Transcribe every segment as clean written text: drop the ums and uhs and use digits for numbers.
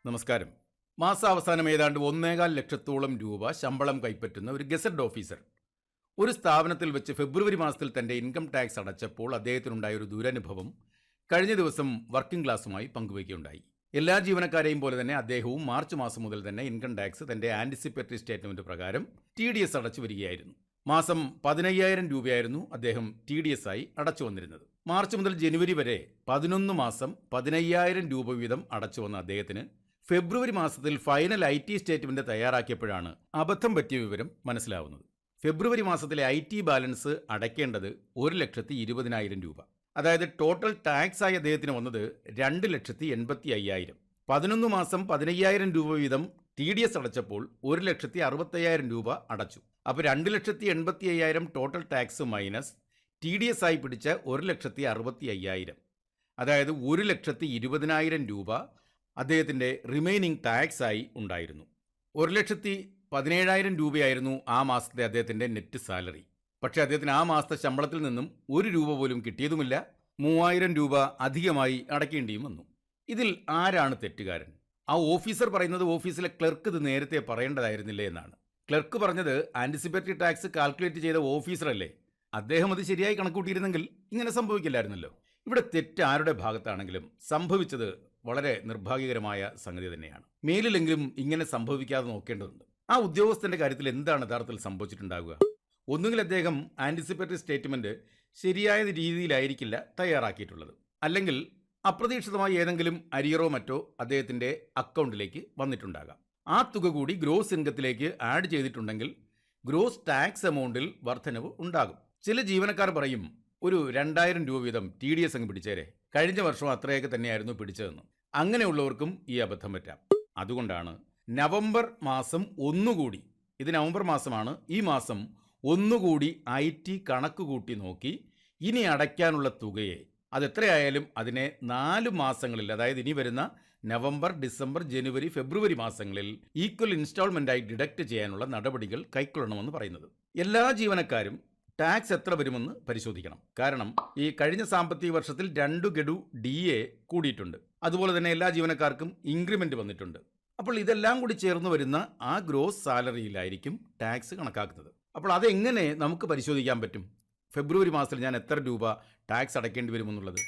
നമസ്കാരം. മാസാവസാനം ഏതാണ്ട് 1.25 ലക്ഷത്തോളം രൂപ ശമ്പളം കൈപ്പറ്റുന്ന ഒരു ഗസറ്റ് ഓഫീസർ ഒരു സ്ഥാപനത്തിൽ വെച്ച് ഫെബ്രുവരി മാസത്തിൽ തന്റെ ഇൻകം ടാക്സ് അടച്ചപ്പോൾ അദ്ദേഹത്തിനുണ്ടായ ഒരു ദുരനുഭവം കഴിഞ്ഞ ദിവസം വർക്കിംഗ് ക്ലാസ്സുമായി പങ്കുവയ്ക്കുകയുണ്ടായി. എല്ലാ ജീവനക്കാരെയും പോലെ തന്നെ അദ്ദേഹവും മാർച്ച് മാസം മുതൽ തന്നെ ഇൻകം ടാക്സ് തന്റെ ആന്റിസിപ്പേറ്ററി സ്റ്റേറ്റ്മെന്റ് പ്രകാരം TDS അടച്ചു വരികയായിരുന്നു. മാസം 15,000 രൂപയായിരുന്നു അദ്ദേഹം TDS ആയി അടച്ചു വന്നിരുന്നത്. മാർച്ച് മുതൽ ജനുവരി വരെ 11 മാസം 15,000 രൂപ വീതം അടച്ചു വന്ന അദ്ദേഹത്തിന് ഫെബ്രുവരി മാസത്തിൽ ഫൈനൽ IT സ്റ്റേറ്റ്മെന്റ് തയ്യാറാക്കിയപ്പോഴാണ് അബദ്ധം പറ്റിയ വിവരം മനസ്സിലാവുന്നത്. ഫെബ്രുവരി മാസത്തിലെ IT ബാലൻസ് അടയ്ക്കേണ്ടത് 1,20,000 രൂപ. അതായത് ടോട്ടൽ ടാക്സ് ആയി അദ്ദേഹത്തിന് വന്നത് 2,85,000. 11 മാസം 15,000 രൂപ വീതം TDS അടച്ചപ്പോൾ 1,65,000 രൂപ അടച്ചു. അപ്പോൾ 2,85,000 ടോട്ടൽ ടാക്സ് മൈനസ് TDS ആയി പിടിച്ച 1,65,000, അതായത് 1,20,000 രൂപ അദ്ദേഹത്തിൻ്റെ റിമൈനിങ് ടാക്സ് ആയി ഉണ്ടായിരുന്നു. 1,17,000 രൂപയായിരുന്നു ആ മാസത്തെ അദ്ദേഹത്തിൻ്റെ നെറ്റ് സാലറി. പക്ഷേ അദ്ദേഹത്തിന് ആ മാസത്തെ ശമ്പളത്തിൽ നിന്നും 1 രൂപ പോലും കിട്ടിയതുമില്ല. 3,000 രൂപ അധികമായി അടയ്ക്കേണ്ടിയും വന്നു. ഇതിൽ ആരാണ് തെറ്റുകാരൻ? ആ ഓഫീസർ പറയുന്നത് ഓഫീസിലെ ക്ലർക്ക് ഇത് നേരത്തെ പറയേണ്ടതായിരുന്നില്ലേ എന്നാണ്. ക്ലർക്ക് പറഞ്ഞത് ആന്റിസിപ്പേറ്ററി ടാക്സ് കാൽക്കുലേറ്റ് ചെയ്ത ഓഫീസറല്ലേ, അദ്ദേഹം അത് ശരിയായി കണക്കൂട്ടിയിരുന്നെങ്കിൽ ഇങ്ങനെ സംഭവിക്കില്ലായിരുന്നല്ലോ. ഇവിടെ തെറ്റ് ആരുടെ ഭാഗത്താണെങ്കിലും സംഭവിച്ചത് വളരെ നിർഭാഗ്യകരമായ സംഗതി തന്നെയാണ്. മേലിലെങ്കിലും ഇങ്ങനെ സംഭവിക്കാതെ നോക്കേണ്ടതുണ്ട്. ആ ഉദ്യോഗസ്ഥന്റെ കാര്യത്തിൽ എന്താണ് യഥാർത്ഥത്തിൽ സംഭവിച്ചിട്ടുണ്ടാവുക? ഒന്നുകിൽ അദ്ദേഹം ആന്റിസിപ്പേറ്ററി സ്റ്റേറ്റ്മെന്റ് ശരിയായ രീതിയിലായിരിക്കില്ല തയ്യാറാക്കിയിട്ടുള്ളത്, അല്ലെങ്കിൽ അപ്രതീക്ഷിതമായി ഏതെങ്കിലും അരിയറോ മറ്റോ അദ്ദേഹത്തിന്റെ അക്കൗണ്ടിലേക്ക് വന്നിട്ടുണ്ടാകാം. ആ തുക കൂടി ഗ്രോസ് ഇൻകത്തിലേക്ക് ആഡ് ചെയ്തിട്ടുണ്ടെങ്കിൽ ഗ്രോസ് ടാക്സ് എമൗണ്ടിൽ വർധനവ് ഉണ്ടാകും. ചില ജീവനക്കാർ പറയും, ഒരു 2,000 രൂപ വീതം TDS അങ്ങ് പിടിച്ചേരെ, കഴിഞ്ഞ വർഷം അത്രയൊക്കെ തന്നെയായിരുന്നു പിടിച്ചതെന്ന്. അങ്ങനെയുള്ളവർക്കും ഈ അബദ്ധം പറ്റാം. അതുകൊണ്ടാണ് നവംബർ മാസം ഒന്നുകൂടി, ഇത് നവംബർ മാസമാണ്, ഈ മാസം ഒന്നുകൂടി IT കണക്ക് കൂട്ടി നോക്കി ഇനി അടയ്ക്കാനുള്ള തുകയെ, അതെത്രയായാലും അതിനെ 4 മാസങ്ങളിൽ, അതായത് ഇനി വരുന്ന നവംബർ, ഡിസംബർ, ജനുവരി, ഫെബ്രുവരി മാസങ്ങളിൽ ഈക്വൽ ഇൻസ്റ്റാൾമെൻ്റായി ഡിഡക്റ്റ് ചെയ്യാനുള്ള നടപടികൾ കൈക്കൊള്ളണമെന്ന് പറയുന്നത്. എല്ലാ ജീവനക്കാരും ടാക്സ് എത്ര വരുമെന്ന് പരിശോധിക്കണം. കാരണം ഈ കഴിഞ്ഞ സാമ്പത്തിക വർഷത്തിൽ 2 ഗഡു DA കൂടിയിട്ടുണ്ട്. അതുപോലെ തന്നെ എല്ലാ ജീവനക്കാർക്കും ഇൻക്രിമെന്റ് വന്നിട്ടുണ്ട്. അപ്പോൾ ഇതെല്ലാം കൂടി ചേർന്ന് വരുന്ന ആ ഗ്രോസ് സാലറിയിലായിരിക്കും ടാക്സ് കണക്കാക്കുന്നത്. അപ്പോൾ അതെങ്ങനെ നമുക്ക് പരിശോധിക്കാൻ പറ്റും? ഫെബ്രുവരി മാസത്തിൽ ഞാൻ എത്ര രൂപ ടാക്സ് അടയ്ക്കേണ്ടി വരുമെന്നുള്ളത്.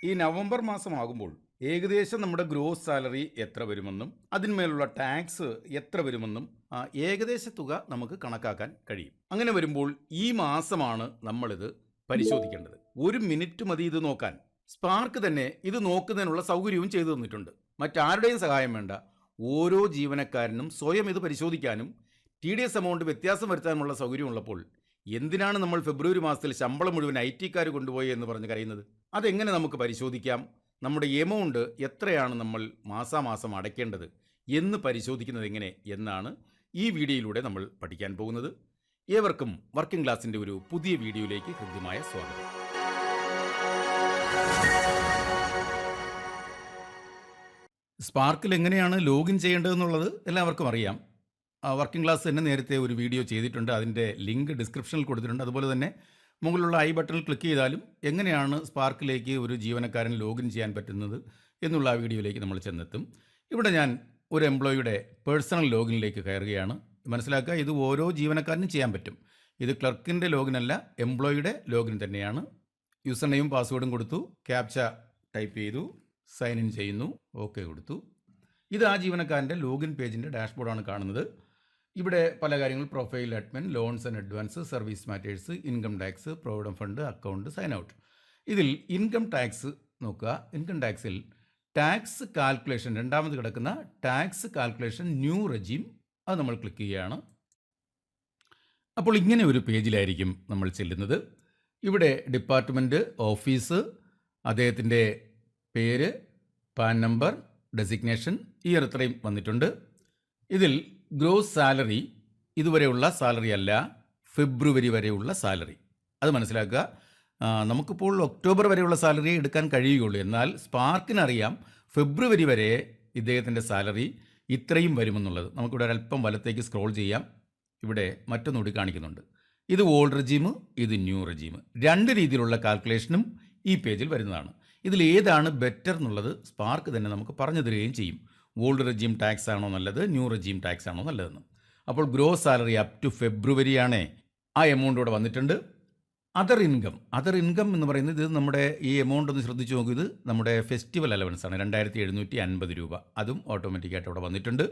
ഈ നവംബർ മാസമാകുമ്പോൾ ഏകദേശം നമ്മുടെ ഗ്രോസ് സാലറി എത്ര വരുമെന്നും അതിന്മേലുള്ള ടാക്സ് എത്ര വരുമെന്നും ഏകദേശ തുക നമുക്ക് കണക്കാക്കാൻ കഴിയും. അങ്ങനെ വരുമ്പോൾ ഈ മാസമാണ് നമ്മളിത് പരിശോധിക്കേണ്ടത്. 1 മിനിറ്റ് മതി ഇത് നോക്കാൻ. സ്പാർക്ക് തന്നെ ഇത് നോക്കുന്നതിനുള്ള സൗകര്യവും ചെയ്തു തന്നിട്ടുണ്ട്. മറ്റാരുടെയും സഹായം വേണ്ട. ഓരോ ജീവനക്കാരനും സ്വയം ഇത് പരിശോധിക്കാനും TDS എമൗണ്ട് വ്യത്യാസം വരുത്താനുമുള്ള സൗകര്യമുള്ളപ്പോൾ എന്തിനാണ് നമ്മൾ ഫെബ്രുവരി മാസത്തിൽ ശമ്പളം മുഴുവൻ IT-ക്കാർ കൊണ്ടുപോയി എന്ന് പറഞ്ഞ് കരയുന്നത്? അതെങ്ങനെ നമുക്ക് പരിശോധിക്കാം? നമ്മുടെ എമൗണ്ട് എത്രയാണ് നമ്മൾ മാസാമാസം അടയ്ക്കേണ്ടത് എന്ന് പരിശോധിക്കുന്നത് എങ്ങനെ എന്നാണ് ഈ വീഡിയോയിലൂടെ നമ്മൾ പഠിക്കാൻ പോകുന്നത്. ഏവർക്കും വർക്കിംഗ് ക്ലാസിൻ്റെ ഒരു പുതിയ വീഡിയോയിലേക്ക് ഹൃദ്യമായ സ്വാഗതം. സ്പാർക്കിൽ എങ്ങനെയാണ് ലോഗിൻ ചെയ്യേണ്ടതെന്നുള്ളത് എല്ലാവർക്കും അറിയാം. വർക്കിംഗ് ക്ലാസ് തന്നെ നേരത്തെ ഒരു വീഡിയോ ചെയ്തിട്ടുണ്ട്. അതിൻ്റെ ലിങ്ക് ഡിസ്ക്രിപ്ഷനിൽ കൊടുത്തിട്ടുണ്ട്. അതുപോലെ തന്നെ മുകളിലുള്ള I ബട്ടണിൽ ക്ലിക്ക് ചെയ്താലും എങ്ങനെയാണ് സ്പാർക്കിലേക്ക് ഒരു ജീവനക്കാരൻ ലോഗിൻ ചെയ്യാൻ പറ്റുന്നത് എന്നുള്ള ആ വീഡിയോയിലേക്ക് നമ്മൾ ചെന്നെത്തും. ഇവിടെ ഞാൻ ഒരു എംപ്ലോയിയുടെ പേഴ്സണൽ ലോഗിനിലേക്ക് കയറുകയാണ്. മനസ്സിലാക്കുക, ഇത് ഓരോ ജീവനക്കാരനും ചെയ്യാൻ പറ്റും. ഇത് ക്ലർക്കിൻ്റെ ലോഗിൻ അല്ല, എംപ്ലോയിയുടെ ലോഗിൻ തന്നെയാണ്. യൂസർ നെയിം പാസ്വേഡും കൊടുത്തു, ക്യാപ്ച ടൈപ്പ് ചെയ്തു, സൈൻ ഇൻ ചെയ്യുന്നു, ഓക്കെ കൊടുത്തു. ഇത് ആ ജീവനക്കാരൻ്റെ ലോഗിൻ പേജിൻ്റെ ഡാഷ്ബോർഡാണ് കാണുന്നത്. ഇവിടെ പല കാര്യങ്ങൾ, profile, admin, loans and advance, service matters, income tax, provident fund, account, sign out. ഇതിൽ ഇൻകം ടാക്സ് നോക്കുക. ഇൻകം ടാക്സിൽ ടാക്സ് കാൽക്കുലേഷൻ, രണ്ടാമത് കിടക്കുന്ന ടാക്സ് കാൽക്കുലേഷൻ ന്യൂ റെജീം, അത് നമ്മൾ ക്ലിക്ക് ചെയ്യുകയാണ്. അപ്പോൾ ഇങ്ങനെ ഒരു പേജിലായിരിക്കും നമ്മൾ ചെല്ലുന്നത്. ഇവിടെ ഡിപ്പാർട്ട്മെൻറ്റ്, ഓഫീസ്, അദ്ദേഹത്തിൻ്റെ പേര്, പാൻ നമ്പർ, ഡെസിഗ്നേഷൻ, ഇയർ ഇത്രയും വന്നിട്ടുണ്ട്. ഇതിൽ ഗ്രോസ് സാലറി ഇതുവരെയുള്ള സാലറി അല്ല, ഫെബ്രുവരി വരെയുള്ള സാലറി. അത് മനസ്സിലാക്കുക. നമുക്കിപ്പോൾ ഒക്ടോബർ വരെയുള്ള സാലറി എടുക്കാൻ കഴിയുകയുള്ളൂ. എന്നാൽ സ്പാർക്കിനറിയാം ഫെബ്രുവരി വരെ ഇദ്ദേഹത്തിൻ്റെ സാലറി ഇത്രയും വരുമെന്നുള്ളത്. നമുക്കിവിടെ ഒരല്പം വലത്തേക്ക് സ്ക്രോൾ ചെയ്യാം. ഇവിടെ മറ്റൊന്നുകൂടി കാണിക്കുന്നുണ്ട്. ഇത് ഓൾഡ് റെജീം, ഇത് ന്യൂ റെജീം. 2 രീതിയിലുള്ള കാൽക്കുലേഷനും ഈ പേജിൽ വരുന്നതാണ്. ഇതിൽ ഏതാണ് ബെറ്റർ എന്നുള്ളത് സ്പാർക്ക് തന്നെ നമുക്ക് പറഞ്ഞു തരികയും ചെയ്യും. ഓൾഡ് റെജീം ടാക്സ് ആണോ നല്ലത്, ന്യൂ റെജീം ടാക്സ് ആണോ നല്ലതെന്ന്. അപ്പോൾ ഗ്രോസ് സാലറി അപ് ടു ഫെബ്രുവരിയാണ് ആ എമൗണ്ട് ഇവിടെ വന്നിട്ടുണ്ട്. അതർ ഇൻകം എന്ന് പറയുന്നത് ഇത് നമ്മുടെ ഈ എമൗണ്ട് ഒന്ന് ശ്രദ്ധിച്ച് നോക്കൂ. ഇത് നമ്മുടെ ഫെസ്റ്റിവൽ അലവൻസ് ആണ്, 2750 രൂപ. അതും ഓട്ടോമാറ്റിക്കായിട്ട് ഇവിടെ വന്നിട്ടുണ്ട്.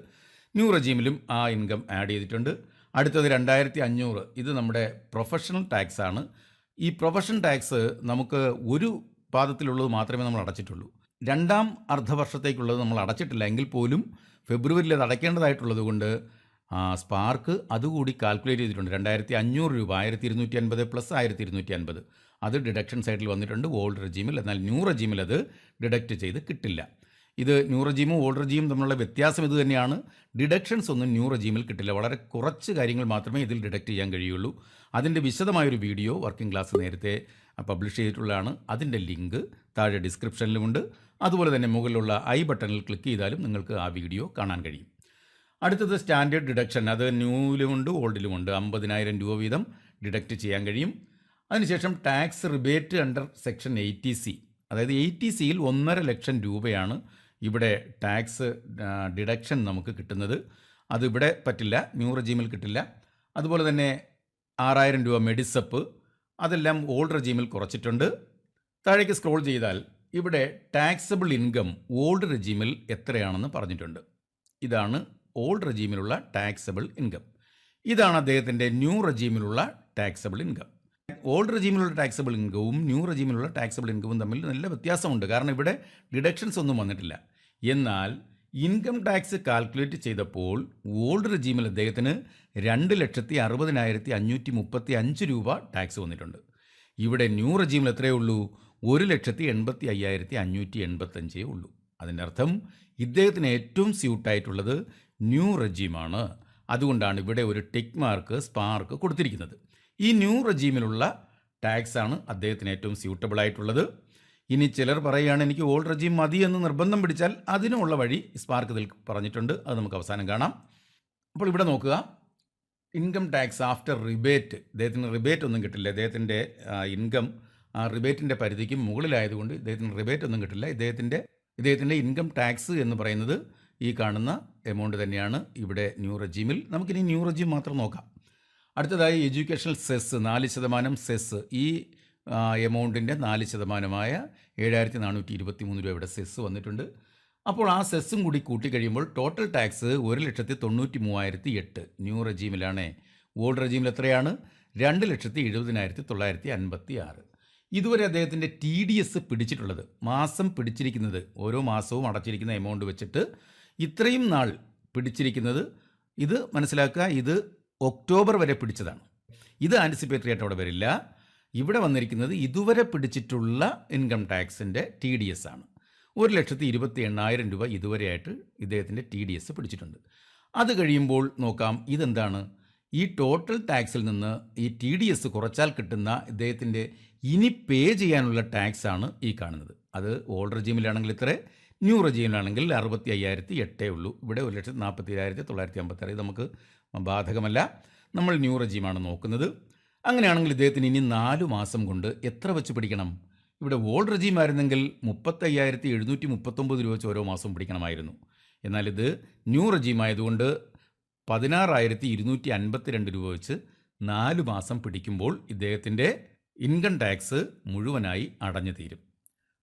ന്യൂ റെജീമിലും ആ ഇൻകം ആഡ് ചെയ്തിട്ടുണ്ട്. അടുത്തത് 2500, ഇത് നമ്മുടെ പ്രൊഫഷണൽ ടാക്സ് ആണ്. ഈ പ്രൊഫഷണൽ ടാക്സ് നമുക്ക് ഒരു പാദത്തിലുള്ളത് മാത്രമേ നമ്മൾ അടച്ചിട്ടുള്ളൂ. രണ്ടാം അർദ്ധവർഷത്തേക്കുള്ളത് നമ്മൾ അടച്ചിട്ടില്ല എങ്കിൽ പോലും ഫെബ്രുവരിയിൽ അത് അടയ്ക്കേണ്ടതായിട്ടുള്ളത് കൊണ്ട് സ്പാർക്ക് അതുകൂടി കാൽക്കുലേറ്റ് ചെയ്തിട്ടുണ്ട്. 2500 രൂപ, 1250 പ്ലസ് 1250, അത് ഡിഡക്ഷൻ സൈഡിൽ വന്നിട്ടുണ്ട് ഓൾഡ് റെജീമിൽ. എന്നാൽ ന്യൂ റെജീമിൽ അത് ഡിഡക്റ്റ് ചെയ്ത് കിട്ടില്ല. ഇത് ന്യൂ റെജീമും ഓൾഡ് റെജീമും തമ്മിലുള്ള വ്യത്യാസം ഇത് തന്നെയാണ്. ഡിഡക്ഷൻസ് ഒന്നും ന്യൂ റെജീമിൽ കിട്ടില്ല. വളരെ കുറച്ച് കാര്യങ്ങൾ മാത്രമേ ഇതിൽ ഡിഡക്റ്റ് ചെയ്യാൻ കഴിയുള്ളൂ. അതിൻ്റെ വിശദമായൊരു വീഡിയോ വർക്കിംഗ് ക്ലാസ് നേരത്തെ പബ്ലിഷ് ചെയ്തിട്ടുള്ളതാണ്. അതിൻ്റെ ലിങ്ക് താഴെ ഡിസ്ക്രിപ്ഷനിലുമുണ്ട്. അതുപോലെ തന്നെ മുകളിലുള്ള ഐ ബട്ടണിൽ ക്ലിക്ക് ചെയ്താലും നിങ്ങൾക്ക് ആ വീഡിയോ കാണാൻ കഴിയും. അടുത്തത് സ്റ്റാൻഡേർഡ് ഡിഡക്ഷൻ. അത് ന്യൂവിലുമുണ്ട് ഓൾഡിലുമുണ്ട്. 50,000 രൂപ വീതം ഡിഡക്റ്റ് ചെയ്യാൻ കഴിയും. അതിനുശേഷം tax rebate under section 80C, അതായത് 80Cയിൽ 1.5 ലക്ഷം രൂപയാണ് ഇവിടെ ടാക്സ് ഡിഡക്ഷൻ നമുക്ക് കിട്ടുന്നത്. അതിവിടെ പറ്റില്ല, ന്യൂ റെജീമിൽ കിട്ടില്ല. അതുപോലെ തന്നെ 6000 രൂപ മെഡിസപ്പ്, അതെല്ലാം ഓൾഡ് റെജീമിൽ കുറച്ചിട്ടുണ്ട്. താഴേക്ക് സ്ക്രോൾ ചെയ്താൽ ഇവിടെ ടാക്സബിൾ ഇൻകം ഓൾഡ് റെജീമിൽ എത്രയാണെന്ന് പറഞ്ഞിട്ടുണ്ട്. ഇതാണ് ഓൾഡ് റെജീമിലുള്ള ടാക്സബിൾ ഇൻകം. ഇതാണ് അദ്ദേഹത്തിൻ്റെ ന്യൂ റെജീമിലുള്ള ടാക്സബിൾ ഇൻകം. ഓൾഡ് റെജീമിലുള്ള ടാക്സബിൾ ഇൻകവും ന്യൂ റെജീമിലുള്ള ടാക്സബിൾ ഇൻകവും തമ്മിൽ നല്ല വ്യത്യാസമുണ്ട്. കാരണം ഇവിടെ ഡിഡക്ഷൻസ് ഒന്നും വന്നിട്ടില്ല. എന്നാൽ ഇൻകം ടാക്സ് കാൽക്കുലേറ്റ് ചെയ്തപ്പോൾ ഓൾഡ് റെജീമിൽ അദ്ദേഹത്തിന് 2,60,535 രൂപ ടാക്സ് വന്നിട്ടുണ്ട്. ഇവിടെ ന്യൂ റെജീമിൽ എത്രയേ ഉള്ളൂ? 1,85,585 ഉള്ളൂ. അതിൻ്റെ അർത്ഥം ഇദ്ദേഹത്തിന് ഏറ്റവും സ്യൂട്ടായിട്ടുള്ളത് ന്യൂ റെജീമാണ്. അതുകൊണ്ടാണ് ഇവിടെ ഒരു ടിക്ക് മാർക്ക് സ്പാർക്ക് കൊടുത്തിരിക്കുന്നത്. ഈ ന്യൂ റെജീമിലുള്ള ടാക്സ് ആണ് അദ്ദേഹത്തിന് ഏറ്റവും സ്യൂട്ടബിൾ ആയിട്ടുള്ളത്. ഇനി ചിലർ പറയുകയാണ് എനിക്ക് ഓൾഡ് റെജീം മതി എന്ന് നിർബന്ധം പിടിച്ചാൽ അതിനുള്ള വഴി സ്പാർക്ക് ഇതിൽ പറഞ്ഞിട്ടുണ്ട്. അത് നമുക്ക് അവസാനം കാണാം. അപ്പോൾ ഇവിടെ നോക്കുക, ഇൻകം ടാക്സ് ആഫ്റ്റർ റിബേറ്റ്. ഇദ്ദേഹത്തിന് റിബേറ്റ് ഒന്നും കിട്ടില്ല. ഇദ്ദേഹത്തിൻ്റെ ഇൻകം ആ റിബേറ്റിൻ്റെ പരിധിക്ക് മുകളിലായതുകൊണ്ട് ഇദ്ദേഹത്തിന് റിബേറ്റ് ഒന്നും കിട്ടില്ല. ഇദ്ദേഹത്തിൻ്റെ ഇൻകം ടാക്സ് എന്ന് പറയുന്നത് ഈ കാണുന്ന എമൗണ്ട് തന്നെയാണ് ഇവിടെ ന്യൂ റെജീമിൽ. നമുക്കിനി ന്യൂ റെജീം മാത്രം നോക്കാം. അടുത്തതായി എഡ്യൂക്കേഷണൽ സെസ് 4% സെസ്. ഈ എമൗണ്ടിൻ്റെ 4%-ആയ 7,423 രൂപ ഇവിടെ സെസ് വന്നിട്ടുണ്ട്. അപ്പോൾ ആ സെസ്സും കൂടി കൂട്ടിക്കഴിയുമ്പോൾ ടോട്ടൽ ടാക്സ് 1,93,008 ന്യൂ റെജീമിലാണ്. ഓൾഡ് റെജീമിൽ എത്രയാണ്? 2,70,956. ഇതുവരെ അദ്ദേഹത്തിൻ്റെ TDS പിടിച്ചിട്ടുള്ളത്, മാസം പിടിച്ചിരിക്കുന്നത്, ഓരോ മാസവും അടച്ചിരിക്കുന്ന എമൗണ്ട് വെച്ചിട്ട് ഇത്രയും നാൾ പിടിച്ചിരിക്കുന്നത്, ഇത് മനസ്സിലാക്കുക, ഇത് ഒക്ടോബർ വരെ പിടിച്ചതാണ്. ഇത് ആൻറ്റിസിപ്പേറ്ററി ആയിട്ട് അവിടെ വരില്ല. ഇവിടെ വന്നിരിക്കുന്നത് ഇതുവരെ പിടിച്ചിട്ടുള്ള ഇൻകം ടാക്സിൻ്റെ TDS ആണ്. 1,28,000 രൂപ ഇതുവരെയായിട്ട് ഇദ്ദേഹത്തിൻ്റെ TDS പിടിച്ചിട്ടുണ്ട്. അത് കഴിയുമ്പോൾ നോക്കാം ഇതെന്താണ്. ഈ ടോട്ടൽ ടാക്സിൽ നിന്ന് ഈ TDS കുറച്ചാൽ കിട്ടുന്ന ഇദ്ദേഹത്തിൻ്റെ ഇനി പേ ചെയ്യാനുള്ള ടാക്സ് ആണ് ഈ കാണുന്നത്. അത് ഓൾഡ് റെജീമിലാണെങ്കിൽ ഇത്ര, ന്യൂ റെജീമിലാണെങ്കിൽ 65,008 ഉള്ളൂ. ഇവിടെ 1,47,956 നമുക്ക് ബാധകമല്ല. നമ്മൾ ന്യൂ റെജീമാണ് നോക്കുന്നത്. അങ്ങനെയാണെങ്കിൽ ഇദ്ദേഹത്തിന് ഇനി 4 മാസം കൊണ്ട് എത്ര വെച്ച് പിടിക്കണം? ഇവിടെ ഓൾഡ് റെജീം ആയിരുന്നെങ്കിൽ 35,739 രൂപ വെച്ച് ഓരോ മാസവും പിടിക്കണമായിരുന്നു. എന്നാൽ ഇത് ന്യൂ റെജീം ആയതുകൊണ്ട് 16,252 രൂപ വെച്ച് 4 മാസം പിടിക്കുമ്പോൾ ഇദ്ദേഹത്തിൻ്റെ ഇൻകം ടാക്സ് മുഴുവനായി അടഞ്ഞു തീരും.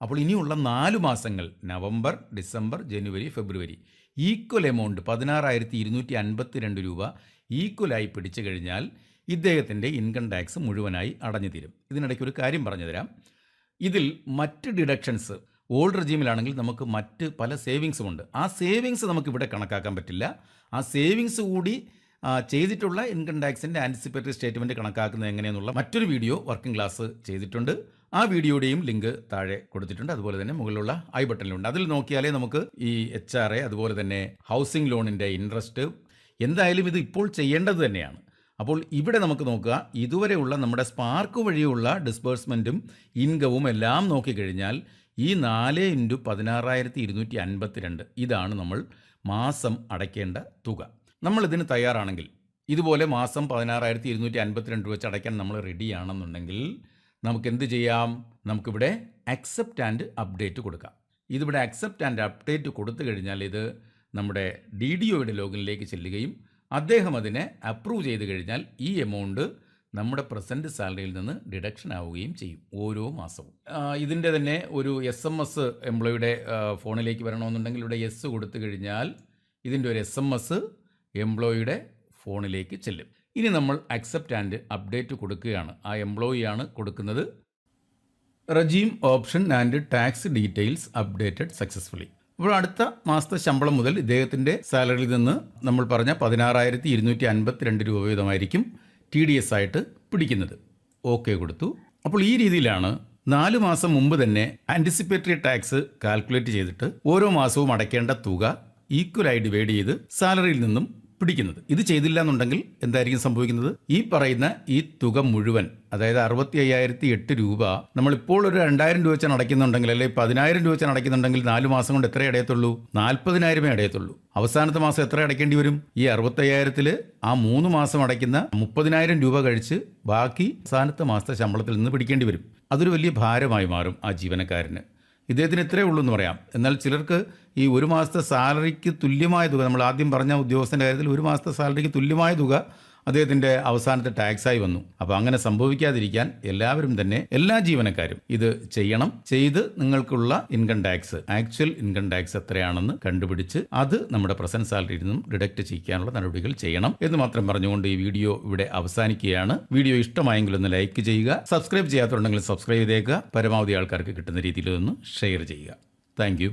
അപ്പോൾ ഇനിയുള്ള 4 മാസങ്ങൾ, നവംബർ, ഡിസംബർ, ജനുവരി, ഫെബ്രുവരി, ഈക്വൽ എമൗണ്ട് 16,252 രൂപ ഈക്വലായി പിടിച്ചു കഴിഞ്ഞാൽ ഇദ്ദേഹത്തിൻ്റെ ഇൻകം ടാക്സ് മുഴുവനായി അടഞ്ഞു തീരും. ഇതിനിടയ്ക്ക് ഒരു കാര്യം പറഞ്ഞു തരാം. ഇതിൽ മറ്റ് ഡിഡക്ഷൻസ് ഓൾഡ് റെജീമിലാണെങ്കിൽ നമുക്ക് മറ്റ് പല സേവിങ്സുമുണ്ട്. ആ സേവിങ്സ് നമുക്കിവിടെ കണക്കാക്കാൻ പറ്റില്ല. ആ സേവിങ്സ് കൂടി ചെയ്തിട്ടുള്ള ഇൻകം ടാക്സിൻ്റെ ആൻറ്റിസിപ്പേറ്ററി സ്റ്റേറ്റ്മെൻറ്റ് കണക്കാക്കുന്നത് എങ്ങനെയെന്നുള്ള മറ്റൊരു വീഡിയോ വർക്കിംഗ് ക്ലാസ് ചെയ്തിട്ടുണ്ട്. ആ വീഡിയോയുടെയും ലിങ്ക് താഴെ കൊടുത്തിട്ടുണ്ട്. അതുപോലെ തന്നെ മുകളിലുള്ള ഐ ബട്ടണിലുണ്ട്. അതിൽ നോക്കിയാലേ നമുക്ക് ഈ HRA, അതുപോലെ തന്നെ ഹൗസിംഗ് ലോണിൻ്റെ ഇൻട്രസ്റ്റ്, എന്തായാലും ഇത് ഇപ്പോൾ ചെയ്യേണ്ടത് തന്നെയാണ്. അപ്പോൾ ഇവിടെ നമുക്ക് നോക്കുക, ഇതുവരെയുള്ള നമ്മുടെ സ്പാർക്ക് വഴിയുള്ള ഡിസ്ബേഴ്സ്മെൻറ്റും ഇൻകവും എല്ലാം നോക്കിക്കഴിഞ്ഞാൽ ഈ 4 × 16,252 ഇതാണ് നമ്മൾ മാസം അടയ്ക്കേണ്ട തുക. നമ്മളിതിന് തയ്യാറാണെങ്കിൽ, ഇതുപോലെ മാസം 16,252 രൂപ വെച്ച് അടയ്ക്കാൻ നമ്മൾ റെഡിയാണെന്നുണ്ടെങ്കിൽ നമുക്ക് എന്ത് ചെയ്യാം? നമുക്കിവിടെ അക്സെപ്റ്റ് ആൻഡ് അപ്ഡേറ്റ് കൊടുക്കാം. ഇതിവിടെ അക്സെപ്റ്റ് ആൻഡ് അപ്ഡേറ്റ് കൊടുത്തു കഴിഞ്ഞാൽ ഇത് നമ്മുടെ DDOയുടെ ലോഗിനിലേക്ക് ചെല്ലുകയും അദ്ദേഹം അതിനെ അപ്രൂവ് ചെയ്ത് കഴിഞ്ഞാൽ ഈ എമൗണ്ട് നമ്മുടെ പ്രസൻറ്റ് സാലറിയിൽ നിന്ന് ഡിഡക്ഷൻ ആവുകയും ചെയ്യും ഓരോ മാസവും. ഇതിൻ്റെ തന്നെ ഒരു SMS എംപ്ലോയിയുടെ ഫോണിലേക്ക് വരണമെന്നുണ്ടെങ്കിൽ ഇവിടെ യെസ് കൊടുത്തു കഴിഞ്ഞാൽ ഇതിൻ്റെ ഒരു SMS എംപ്ലോയിയുടെ ഫോണിലേക്ക് ചെല്ലും. ഇനി നമ്മൾ അക്സെപ്റ്റ് ആൻഡ് അപ്ഡേറ്റ് കൊടുക്കുകയാണ്. ആ എംപ്ലോയിയാണ് കൊടുക്കുന്നത്. Regime option and tax details updated successfully. അപ്പോൾ അടുത്ത മാസത്തെ ശമ്പളം മുതൽ ഇദ്ദേഹത്തിൻ്റെ സാലറിയിൽ നിന്ന് നമ്മൾ പറഞ്ഞ 16,252 രൂപ വീതമായിരിക്കും TDS ആയിട്ട് പിടിക്കുന്നത്. ഓക്കെ കൊടുത്തു. അപ്പോൾ ഈ രീതിയിലാണ് 4 മാസം മുമ്പ് തന്നെ ആൻറ്റിസിപ്പേറ്ററി ടാക്സ് കാൽക്കുലേറ്റ് ചെയ്തിട്ട് ഓരോ മാസവും അടയ്ക്കേണ്ട തുക ഈക്വലായി ഡിവൈഡ് ചെയ്ത് സാലറിയിൽ നിന്നും പിടിക്കുന്നത്. ഇത് ചെയ്തില്ല എന്നുണ്ടെങ്കിൽ എന്തായിരിക്കും സംഭവിക്കുന്നത്? ഈ പറയുന്ന ഈ തുക മുഴുവൻ, അതായത് 65,008 രൂപ നമ്മളിപ്പോൾ ഒരു 2,000 രൂപ വെച്ചാണ് അടയ്ക്കുന്നുണ്ടെങ്കിൽ, അല്ലെങ്കിൽ 10,000 രൂപ വെച്ചാണ് അടയ്ക്കുന്നുണ്ടെങ്കിൽ 4 മാസം കൊണ്ട് എത്ര അടയത്തുള്ളൂ? 40,000 അടയത്തുള്ളൂ. അവസാനത്തെ മാസം എത്ര അടയ്ക്കേണ്ടി വരും? ഈ 65,000-ൽ ആ 3 മാസം അടയ്ക്കുന്ന 30,000 രൂപ കഴിച്ച് ബാക്കി അവസാനത്തെ മാസത്തെ ശമ്പളത്തിൽ നിന്ന് പിടിക്കേണ്ടി വരും. അതൊരു വലിയ ഭാരമായി മാറും ആ ജീവനക്കാരന്. ഇദ്ദേഹത്തിന് ഇത്രയേ ഉള്ളൂ എന്ന് പറയാം. എന്നാൽ ചിലർക്ക് ഈ ഒരു മാസത്തെ സാലറിക്ക് തുല്യമായ തുക, നമ്മൾ ആദ്യം പറഞ്ഞ ഉദ്യോഗസ്ഥൻ്റെ കാര്യത്തിൽ ഒരു മാസത്തെ സാലറിക്ക് തുല്യമായ തുക അദ്ദേഹത്തിൻ്റെ അവസാനത്തെ ടാക്സായി വന്നു. അപ്പോൾ അങ്ങനെ സംഭവിക്കാതിരിക്കാൻ എല്ലാവരും തന്നെ, എല്ലാ ജീവനക്കാരും ഇത് ചെയ്യണം. ചെയ്ത് നിങ്ങൾക്കുള്ള income tax, actual income tax എത്രയാണെന്ന് കണ്ടുപിടിച്ച് അത് നമ്മുടെ പ്രസന്റ് സാലറിയിൽ നിന്നും ഡിഡക്റ്റ് ചെയ്യാനുള്ള നടപടികൾ ചെയ്യണം എന്ന് മാത്രം പറഞ്ഞുകൊണ്ട് ഈ വീഡിയോ ഇവിടെ അവസാനിക്കുകയാണ്. വീഡിയോ ഇഷ്ടമായെങ്കിൽ ഒന്ന് ലൈക്ക് ചെയ്യുക. സബ്സ്ക്രൈബ് ചെയ്യാത്തതുണ്ടെങ്കിൽ സബ്സ്ക്രൈബ് ചെയ്തേക്കുക. പരമാവധി ആൾക്കാർക്ക് കിട്ടുന്ന രീതിയിൽ ഒന്ന് ഷെയർ ചെയ്യുക. താങ്ക്